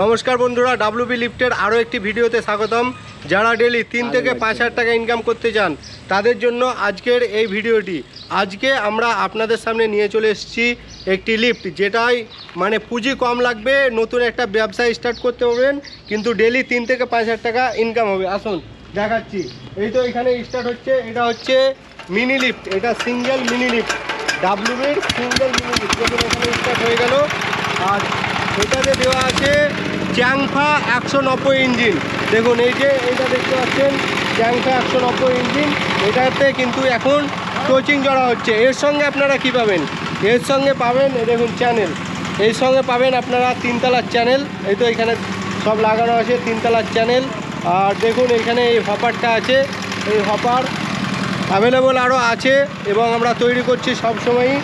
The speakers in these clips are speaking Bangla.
नमस्कार बंधुरा डब्ल्यूबी लिफ्टर आरो एक भिडियोते स्वागतम। যারা ডেলি 3 থেকে 5,000 টাকা ইনকাম করতে চান তাদের জন্য আজকের এই ভিডিওটি। আজকে আমরা আপনাদের সামনে নিয়ে চলে এসেছি একটি লিফট যেটাই মানে পুঁজি কম লাগবে, নতুন একটা ব্যবসা স্টার্ট করতে পারবেন, কিন্তু ডেলি 3 থেকে 5,000 টাকা ইনকাম হবে। আসুন দেখাচ্ছি। এই তো এখানে স্টার্ট হচ্ছে, এটা হচ্ছে মিনি লিফট, এটা সিঙ্গেল মিনি লিফট, ডাব্লিউবির সিঙ্গেল মিনি লিফট। দেখুন এখানে স্টার্ট হয়ে গেল। আর এটাতে দেওয়া আছে চ্যাংফা 190 ইঞ্জিন। দেখুন এই যে এটা দেখতে পাচ্ছেন চ্যাংফা 190 ইঞ্জিন, এটাতে কিন্তু এখন কোচিং জড়া হচ্ছে। এর সঙ্গে আপনারা কি পাবেন? এর সঙ্গে পাবেন দেখুন চ্যানেল, এর সঙ্গে পাবেন আপনারা 3 তলার চ্যানেল। এই তো এখানে সব লাগানো আছে 3 তলার চ্যানেল। আর দেখুন এখানে এই হপারটা আছে, এই হপার অ্যাভেলেবল আরও আছে এবং আমরা তৈরি করছি সব সময়ই।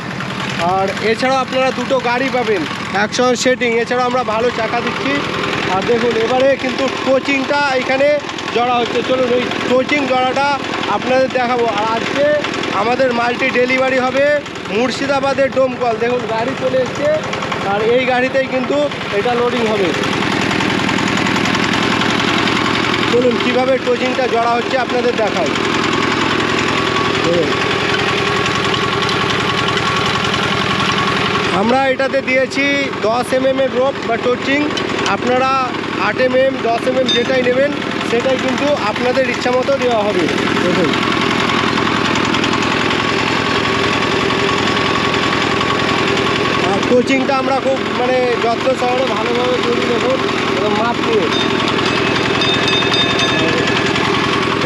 আর এছাড়াও আপনারা দুটো গাড়ি পাবেন একসঙ্গে সেটিং, এছাড়াও আমরা ভালো চাকা দিচ্ছি। আর দেখুন এবারে কিন্তু কোচিংটা এখানে জড়া হচ্ছে। চলুন ওই কোচিং জড়াটা আপনাদের দেখাবো। আর আজকে আমাদের মাল্টি ডেলিভারি হবে মুর্শিদাবাদের ডোমকল। দেখুন গাড়ি চলে এসছে আর এই গাড়িতেই কিন্তু এটা লোডিং হবে। চলুন কীভাবে কোচিংটা জড়া হচ্ছে আপনাদের দেখাই। আমরা এটাতে দিয়েছি 10 mm রোপ বা টোচিং। আপনারা 8 mm 10 mm যেটাই নেবেন সেটাই কিন্তু আপনাদের ইচ্ছা মতো দেওয়া হবে। দেখুন আর কোচিংটা আমরা খুব মানে যত্ন সহকারে ভালোভাবে তৈরি, দেখুন মাপ নিয়ে।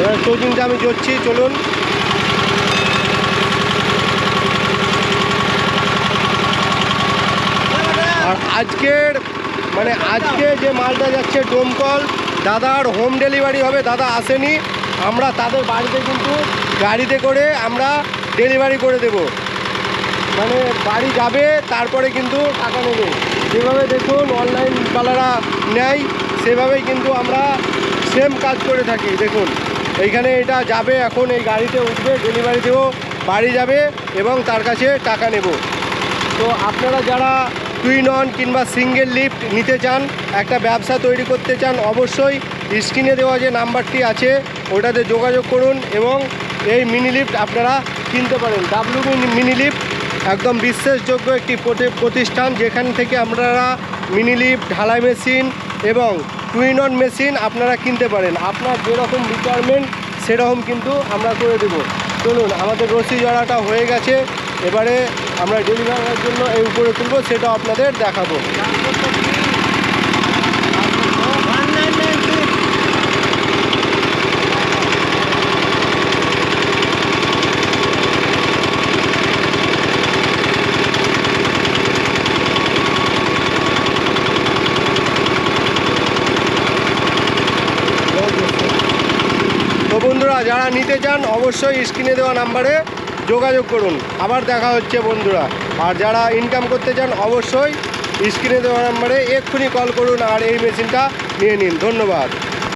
এবার কোচিংটা আমি জড়ছি, চলুন। আর আজকের মানে আজকে যে মালটা যাচ্ছে ডোমকল, দাদার হোম ডেলিভারি হবে। দাদা আসেনি, আমরা তাদের বাড়িতে কিন্তু গাড়িতে করে আমরা ডেলিভারি করে দেব। মানে বাড়ি যাবে তারপরে কিন্তু টাকা নেবে। যেভাবে দেখুন অনলাইন কালারা নেয় সেভাবেই কিন্তু আমরা সেম কাজ করে থাকি। দেখুন এইখানে এটা যাবে, এখন এই গাড়িতে উঠবে, ডেলিভারি দেবো, বাড়ি যাবে এবং তার কাছে টাকা নেব। তো আপনারা যারা টুইন অন কিংবা সিঙ্গেল লিফট নিতে চান, একটা ব্যবসা তৈরি করতে চান, অবশ্যই স্ক্রিনে দেওয়া যে নাম্বারটি আছে ওটাতে যোগাযোগ করুন এবং এই মিনি লিফট আপনারা কিনতে পারেন। ডাব্লিউবি মিনি লিফট একদম বিশ্বাসযোগ্য একটি প্রতিষ্ঠান, যেখান থেকে আপনারা মিনি লিফট, ঢালাই মেশিন এবং টুইন অন মেশিন আপনারা কিনতে পারেন। আপনার যেরকম রিকোয়ারমেন্ট সেরকম কিন্তু আমরা করে দেব। চলুন আমাদের রশি জড়াটা হয়ে গেছে, এবারে আমরা ডেলিভারির জন্য এই উপরে তুলব, সেটা আপনাদের দেখাবো। তো বন্ধুরা যারা নিতে চান অবশ্যই স্ক্রিনে দেওয়া নাম্বারে যোগাযোগ করুন। আবার দেখা হচ্ছে বন্ধুরা। আর যারা ইনকাম করতে চান অবশ্যই স্ক্রিনে দেওয়া নাম্বারে এক্ষুনি কল করুন আর এই মেশিনটা নিয়ে নিন। ধন্যবাদ।